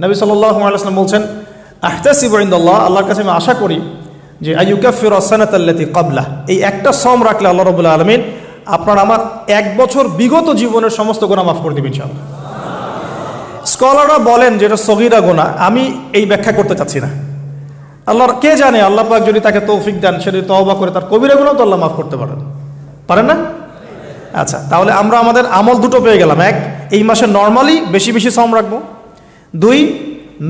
নবী সাল্লাল্লাহু আলাইহি ওয়াসাল্লাম বলছেন, আহতাসিবু ইনদাল্লাহ, আল্লাহর কাছে আমি আশা করি যে আইয়ুকাফিরু আস-সানাতাল্লাতী ক্বাবলাহ, এই একটা সওম রাখলে আল্লাহ রাব্বুল আলামিন আপনার আমার 1 বছর বিগত জীবনের সমস্ত গুনাহ মাফ করে দিবেন ইনশাআল্লাহ। স্কলাররা বলেন যে এটা সগীরা গুনাহ, আমি এই ব্যাখ্যা করতে চাচ্ছি না। আল্লাহর কে জানে, আল্লাহ পাক যদি তাকে তৌফিক দেন, সে যদি তওবা করে তার কবিরা গুনাহ তো আল্লাহ মাফ করতে পারেন না? আচ্ছা, তাহলে আমরা আমাদের আমল দুটো পেয়ে গেলাম। 1, এই মাসে নর্মালি বেশি বেশি সওম রাখবো। 2,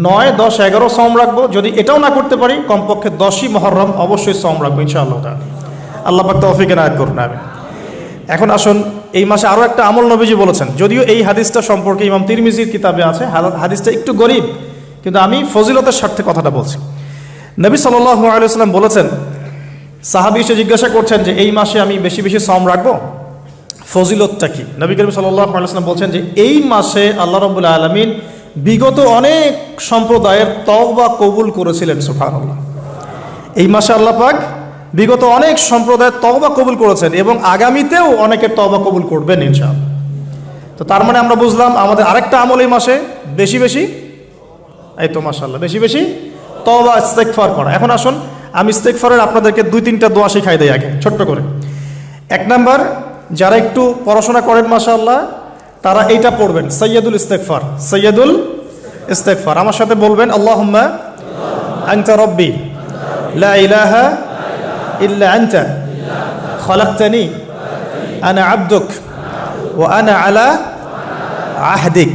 9, 10, 11 সওম রাখবো। যদি এটাও না করতে পারি, কমপক্ষে 10ই মুহররম অবশ্যই সওম রাখবো ইনশাআল্লাহ তাআলা। আল্লাহ পাক তৌফিক এনায়েত করুন, আমিন। এখন আসুন, এই মাসে আরও একটা আমল নবীজি বলেছেন, যদিও এই হাদিসটা সম্পর্কে ইমাম তিরমিজির কিতাবে আছে, হাদিসটা একটু গরীব, কিন্তু আমি ফজিলতের স্বার্থে কথাটা বলছি। নবী সাল্লাল্লাহু আলাইহি ওয়াসাল্লাম বলেছেন, সাহাবী এসে জিজ্ঞাসা করছেন যে এই মাসে আমি বেশি বেশি সওম রাখবো, ফজিলতটা কি? নবী করিম সাল্লাল্লাহু আলাইহি ওয়াসাল্লাম বলছেন যে এই মাসে আল্লাহ রাব্বুল আলামিন বিগত অনেক সম্প্রদায়ের তওবা কবুল করেছিলেন। সুবহানাল্লাহ। এই মাসে আল্লাহ পাক বিগত অনেক সম্প্রদায়ের তওবা কবুল করেছেন এবং আগামীতেও অনেকের তওবা কবুল করবেন ইনশাআল্লাহ। তো তার মানে আমরা বুঝলাম আমাদের আরেকটা আমল এই মাসে বেশি বেশি, এই তো মাশাআল্লাহ, বেশি বেশি তওবা ইস্তেগফার করা। এখন আসুন, আমি ইস্তেগফারের আপনাদেরকে 2-3টা দোয়া শিখাই দেই আগে ছোট্ট করে। 1 নাম্বার, যারা একটু পড়াশোনা করেন মাশাআল্লাহ, তারা এইটা পড়বেন, সাইয়্যিদুল ইস্তেগফার। সাইয়্যিদুল ইস্তেগফার আমার সাথে বলবেন, আল্লাহুম্মা আনতা রাব্বি লা ইলাহা ইল্লা আনতা খালাকতানি আনা আবদুক ওয়া আনা আলা আহদিক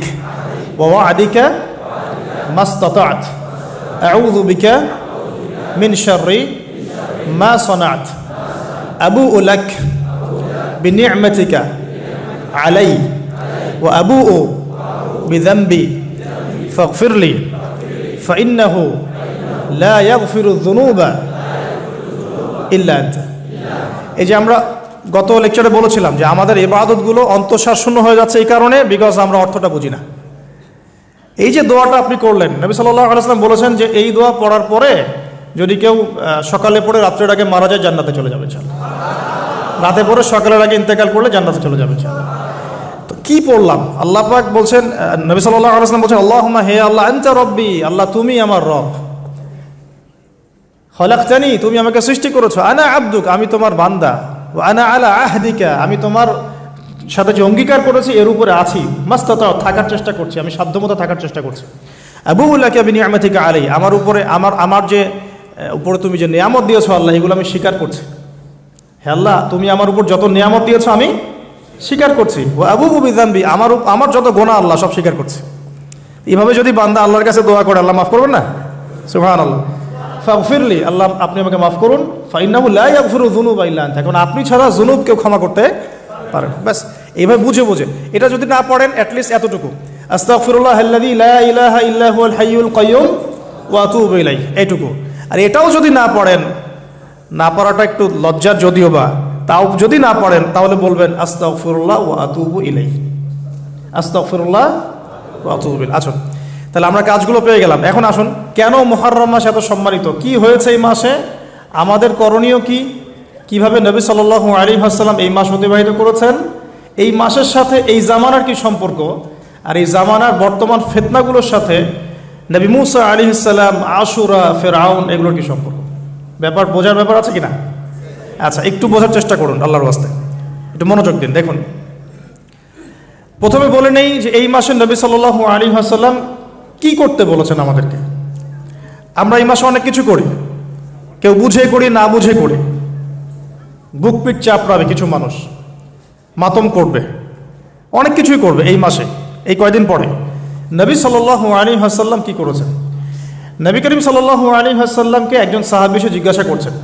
ওয়া ওয়া'দিকা মাসতাতা'ত আউযু বিকা মিন শাররি মা সানা'ত আবুউ লাক বিনি'মাতিকা আলাই ওয়া আবুউ বিযামবি ফাগফিরলি ফাইন্নাহু লা ইয়াগফিরু যুনুবা ইল্লা আনতা। এই যে আমরা গত লেকচারে বলেছিলাম যে আমাদের ইবাদতগুলো অন্তঃসার শূন্য হয়ে যাচ্ছে এই কারণে, বিকজ আমরা অর্থটা বুঝি না। এই যে দোয়াটা আপনি করলেন, নবী সাল্লাল্লাহু আলাইহি ওয়াসাল্লাম বলেছেন যে এই দোয়া পড়ার পরে যদি কেউ সকালে পড়ে রাত্রের আগে মারা যায়, জান্নাতে চলে যাবে ইনশাআল্লাহ। রাতে পড়ে সকালের আগে ইন্তেকাল করলে জান্নাতে চলে যাবে ইনশাআল্লাহ। তো কি পড়লাম? আল্লাহ পাক বলছেন, নবী সাল্লাল্লাহু আলাইহি ওয়াসাল্লাম বলছেন, আল্লাহুম্মা, হে আল্লাহ, আনতা রাব্বি, আল্লাহ তুমি আমার রব, খালাকতানি, তুমি আমাকে সৃষ্টি করেছো, আনা আবদুক, আমি তোমার বান্দা, ওয়া আনা আলা আহদিকা, আমি তোমার সাথে যে অঙ্গীকার করেছি এর উপরে আছি, মাস্তাতা, থাকার চেষ্টা করছি, আমি সাধ্যমতো থাকার চেষ্টা করছি। আবুউ লাকা বিনি'মাতিকা আলাই, আমার উপরে আমার যে উপরে তুমি যে নিয়ামত দিয়েছো আল্লাহ, এগুলো আমি স্বীকার করছি। হে আল্লাহ, তুমি আমার উপর যত নিয়ামত দিয়েছো আমি স্বীকার করছি। ওয়া আবুউ বিযামবি, আমার যত গুনাহ আল্লাহ সব স্বীকার করছি। এইভাবে যদি বান্দা আল্লাহর কাছে দোয়া করে, আল্লাহ মাফ করবেন না? সুবহানাল্লাহ। ফাগফিরলি, আল্লাহ আপনি আমাকে মাফ করুন। ফাইন্নাহু লা ইয়াগফিরু যুনুবা ইল্লা আনতা, কারণ আপনি ছাড়া যুনুব কেউ ক্ষমা করতে পারেন। ব্যাস এইভাবে বুঝে এটা যদি না পড়েন, অ্যাটলিস্ট এতটুকু, আস্তাগফিরুল্লাহাল্লাযী লা ইলাহা ইল্লা হুয়াল হাইয়ুল কাইয়্যুম ওয়া আতুবু ইলাইহি, এইটুকু। আর এটাও যদি না পড়েন, না পড়াটা একটু লজ্জার যদিও বা, তাও যদি না পড়েন তাহলে বলবেন আস্তাগফিরুল্লাহ ওয়া আতুবু ইলাইহি, আস্তাগফিরুল্লাহ ওয়া আতুবু ইলাইহি। আসুন, তাহলে আমরা কাজগুলো পেয়ে গেলাম। এখন আসুন, কেন মুহররম মাস এত সম্মানিত, কি হয়েছে এই মাসে, আমাদের করণীয় কি, কিভাবে নবী সাল্লাল্লাহু আলাইহি ওয়াসাল্লাম এই মাস অতিবাহিত করেছেন, এই মাসের সাথে এই জামানার কি সম্পর্ক, আর এই জামানার বর্তমান ফিতনাগুলোর সাথে নবী মুসা আলাইহিস সালাম, আশুরা, ফিরআউন, এগুলোর কি সম্পর্ক, বোঝার ব্যাপার আছে কিনা? আচ্ছা, একটু বোঝার চেষ্টা করুন আল্লাহর ওয়াস্তে, একটু মনোযোগ দিন। দেখুন, প্রথমে বলে নেই যে এই মাসে নবী সাল্লাল্লাহু আলাইহি ওয়াসাল্লাম কি করতে বলেছেন আমাদেরকে। আমরা এই মাসে অনেক কিছু করি, কেউ বুঝে করি, না বুঝে করি। বুক পিট চাপড়াবে কিছু মানুষ, মাতম করবে, অনেক কিছুই করবে এই মাসে, এই কয়দিন পরে। নবী সাল্লাল্লাহু আলাইহি ওয়াসাল্লাম কি করেছেন? নবী করিম সাল্লাল্লাহু আলাইহি ওয়াসাল্লামকে একজন সাহাবী এসে জিজ্ঞাসা করছেন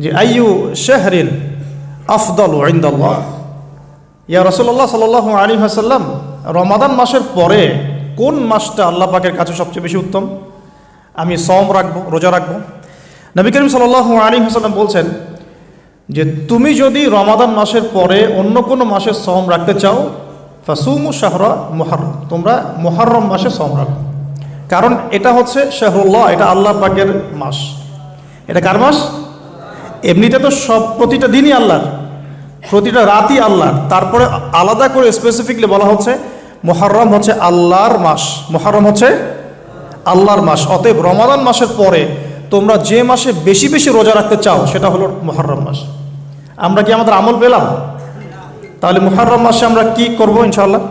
যে আইয়ু শাহরিন আফদালু ইনদাল্লাহ, ইয়া রাসূলুল্লাহ সাল্লাল্লাহু আলাইহি ওয়াসাল্লাম, রমাদান মাসের পরে কোন মাসটা আল্লাহ পাকের কাছে সবচেয়ে বেশি উত্তম, আমি সওম রাখবো, রোজা রাখবো? নবী করিম সাল্লাল্লাহু আলাইহি ওয়াসাল্লাম বলছেন যে তুমি যদি রমাদান মাসের পরে অন্য কোনো মাসের সওম রাখতে চাও, ফাসুমু শাহরা মুহররম, তোমরা মুহররম মাসে সওম রাখো, কারণ এটা হচ্ছে শাহরুল্লাহ, এটা আল্লাহ পাকের মাস। এটা কার মাস? এমনিতে তো সব প্রতিটা দিনই আল্লাহর, প্রতিটা রাতই আল্লাহর, তারপরে আলাদা করে স্পেসিফিকলি বলা হচ্ছে মুহররম হচ্ছে আল্লাহর মাস, মুহররম হচ্ছে আল্লাহর মাস, অতএব রমাদান মাসের পরে তোমরা যে মাসে বেশি বেশি রোজা রাখতে চাও সেটা হলো মুহররম মাস। আমরা কি আমাদের আমল পেলাম? তাহলে মুহররম মাসে আমরা কি করব ইনশাআল্লাহ?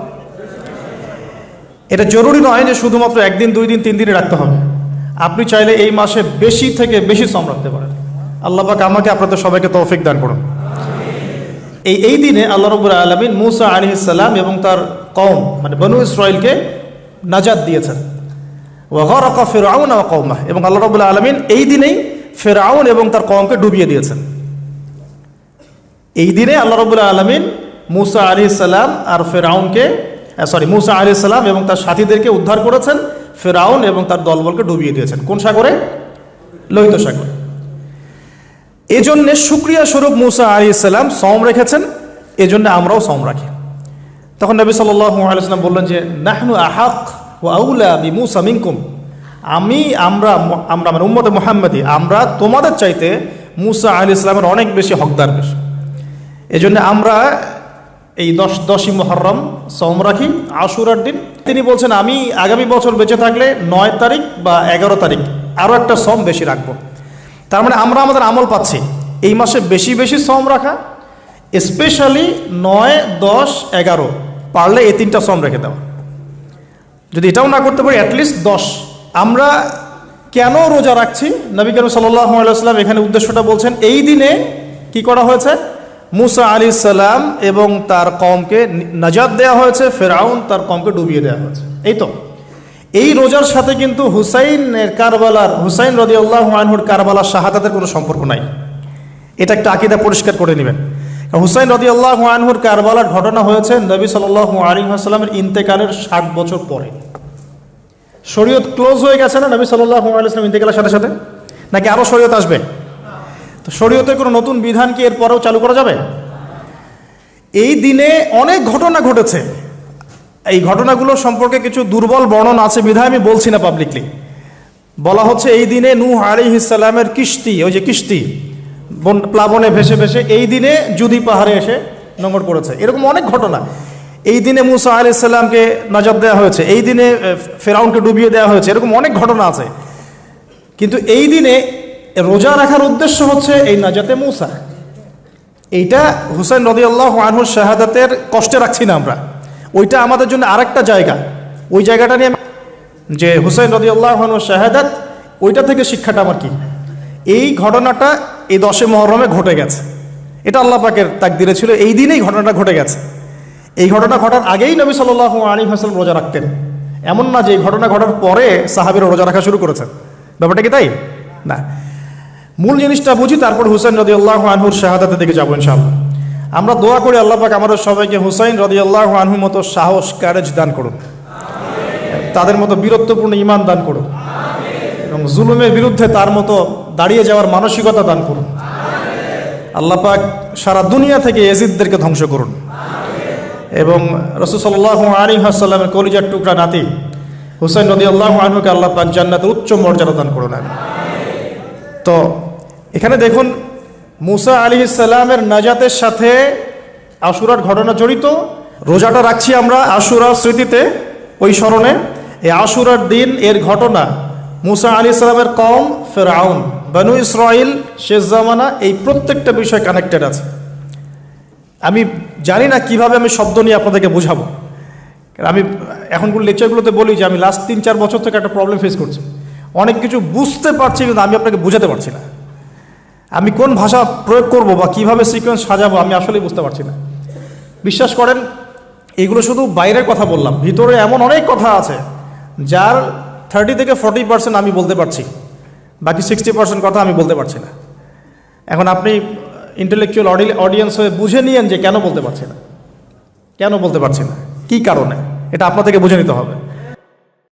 এটা জরুরি নয় যে শুধুমাত্র একদিন, 2 দিন, 3 দিনে রাখতে হবে। আপনি চাইলে এই মাসে বেশি থেকে বেশি শ্রম রাখতে পারেন। আল্লাহ পাক আমাকে আপনাদের সবাইকে তৌফিক দান করুন। এই দিনে আল্লাহ রাব্বুল আলামিন মূসা আলাইহিস সালাম এবং তার কওম মানে বনু ইসরাইলকে নাজাত দিয়েছেন। ওয়া গরাকা ফিরআউন ওয়া কওমাহ, এবং আল্লাহ রাব্বুল আলামিন এই দিনেই ফিরআউন এবং তার কওমকে ডুবিয়ে দিয়েছেন। এই দিনে আল্লাহ রাব্বুল আলামিন মূসা আলাইহিস সালাম আর ফিরআউনকে মূসা আলাইহিস সালাম এবং তার সাথীদেরকে উদ্ধার করেছেন, ফিরআউন এবং তার দলবলকে ডুবিয়ে দিয়েছেন। কোন সাগরে? লোহিত সাগরে। এজন্যে শুকরিয়া স্বরূপ মূসা আলাইহিস সালাম সওম রেখেছেন, এজন্য আমরাও সওম রাখি। তখন নবী সাল্লাল্লাহু আলাইহি ওয়াসাল্লাম বললেন যে নাহনু আহাক ওয়া আউলা বিমূসা মিনকুম, আমরা মানে উম্মতে মুহাম্মাদি, আমরা তোমাদের চাইতে মূসা আলাইহিস সালামের অনেক বেশি হকদার বেশি। এজন্য আমরা এই 10ই মুহররম সওম রাখি আশুরার দিন। তিনি বলছেন আমি আগামী বছর বেঁচে থাকলে 9 তারিখ বা 11 তারিখ আরও একটা সওম বেশি রাখবো। তার মানে আমরা আমাদের আমল পাচ্ছি এই মাসে বেশি বেশি সওম রাখা, স্পেশালি 9, 10, 11 পারলে এই 3টা সওম রেখে দেওয়া। যদি এটাও না করতে পারি অ্যাটলিস্ট 10। আমরা কেন রোজা রাখছি? নবী করিম সাল্লাল্লাহু আলাইহি ওয়াসাল্লাম এখানে উদ্দেশ্যটা বলছেন। এই দিনে কি করা হয়েছে? মূসা আলাইহিস সালাম এবং তার কওমকে নাজাত দেওয়া হয়েছে, ফিরআউন তার কওমকে ডুবিয়ে দেওয়া হয়েছে। এই তো এই রোজার সাথে কিন্তু হুসাইন রাদিয়াল্লাহু আনহুর কারবালার শাহাদাতের কোনো সম্পর্ক নাই। এটা একটা আকীদা পরিষ্কার করে নেবেন। হুসাইন রাদিয়াল্লাহু আনহুর কারবালার ঘটনা হয়েছে নবী সাল্লাল্লাহু আলাইহি ওয়াসাল্লামের ইন্তেকালের 60 বছর পরে। শরীয়ত ক্লোজ হয়ে গেছে না নবী সাল্লাল্লাহু আলাইহি ওয়াসাল্লাম ইন্তেকালের সাথে সাথে, নাকি আরও শরীয়ত আসবে? তো শরীয়তের কোনো নতুন বিধান কি এরপরেও চালু করা যাবে? এই দিনে অনেক ঘটনা ঘটেছে। এই ঘটনাগুলো সম্পর্কে কিছু দুর্বল বর্ণনা আছে বিধায় আমি বলছি না পাবলিকলি। বলা হচ্ছে এই দিনে নূহ আলাইহিস সালামের কিস্তি, ওই যে কিস্তি প্লাবনে ভেসে ভেসে এই দিনে জুদি পাহাড়ে এসে নোঙর পড়েছে। এরকম অনেক ঘটনা। এই দিনে মূসা আলাইহিস সালামকে নাজাত দেওয়া হয়েছে, এই দিনে ফিরআউনকে ডুবিয়ে দেওয়া হয়েছে, এরকম অনেক ঘটনা আছে। কিন্তু এই দিনে রোজা রাখার উদ্দেশ্য হচ্ছে এই নাজাতে মূসা। এইটা হুসাইন রাদিয়াল্লাহু আনহুর শাহাদাতের কষ্টে রাখছি না আমরা, ওইটা আমাদের জন্য আরেকটা জায়গা। ওই জায়গাটা নিয়ে যে হুসাইন রাদিয়াল্লাহু আনহুর শাহাদাত, ওইটা থেকে শিক্ষাটা আমার কি? এই ঘটনাটা এই 10 মুহররমে ঘটে গেছে। এটা আল্লাহ পাকের তাকদিরে ছিল, এই দিনেই ঘটনাটা ঘটে গেছে। এই ঘটনা ঘটার আগেই নবী সাল্লাল্লাহু আলাইহি ওয়াসাল্লাম রোজা রাখতেন। এমন না যে এই ঘটনা ঘটার পরে সাহাবীরা রোজা রাখা শুরু করেছেন, ব্যাপারটা কি তাই না। মূল জিনিসটা বুঝি, তারপর হুসাইন রাদিয়াল্লাহু আনহুর শাহাদাতের দিকে যাবো ইনশাআল্লাহ। আমরা দোয়া করি আল্লাহ পাক আমাদের সবাইকে হুসাইন রাদিয়াল্লাহু আনহুর মতো সাহস, কারেজ দান করুন, তাদের মতো বীরত্বপূর্ণ ঈমান দান করুন, এবং জুলুমের বিরুদ্ধে তার মতো দাঁড়িয়ে যাওয়ার মানসিকতা দান করুন। আল্লাহ পাক সারা দুনিয়া থেকে ইয়াজিদদেরকে ধ্বংস করুন, এবং রাসূল সাল্লাল্লাহু আলাইহি ওয়াসাল্লামের কলিজার টুকরা নাতি হুসাইন রাদিয়াল্লাহু আনহুকে আল্লাহ পাক জান্নাতের উচ্চ মর্যাদা দান করুন। তো এখানে দেখুন মূসা আলাইহিস সালামের নাজাতের সাথে আশুরার ঘটনা জড়িত। রোজাটা রাখছি আমরা আশুরার স্মৃতিতে, ওই স্মরণে। এই আশুরার দিন এর ঘটনা, মূসা আলাইহিস সালামের কওম, ফিরআউন, বনু ইসরাইল, শেষ জামানা, এই প্রত্যেকটা বিষয় কানেক্টেড আছে। আমি জানি না কিভাবে আমি শব্দ নিয়ে আপনাদেরকে বোঝাবো। আমি এখনগুলো লেকচারগুলোতে বলি যে আমি লাস্ট 3-4 বছর থেকে একটা প্রবলেম ফেস করছি। অনেক কিছু বুঝতে পারছি কিন্তু আমি আপনাকে বোঝাতে পারছি না। আমি কোন ভাষা প্রয়োগ করব বা কিভাবে সিকোয়েন্স সাজাবো আমি আসলেই বুঝতে পারছি না। বিশ্বাস করেন, এগুলো শুধু বাইরের কথা বললাম, ভিতরে এমন অনেক কথা আছে যার 30 থেকে 40% আমি বলতে পারছি, বাকি 60% কথা আমি বলতে পারছি না। এখন আপনি ইন্টেলেকচুয়াল অডিয়েন্স হয়ে বুঝে নিয়েন যে কেন বলতে পারছি না, কী কারণে, এটা আপনাদেরকে বুঝে নিতে হবে।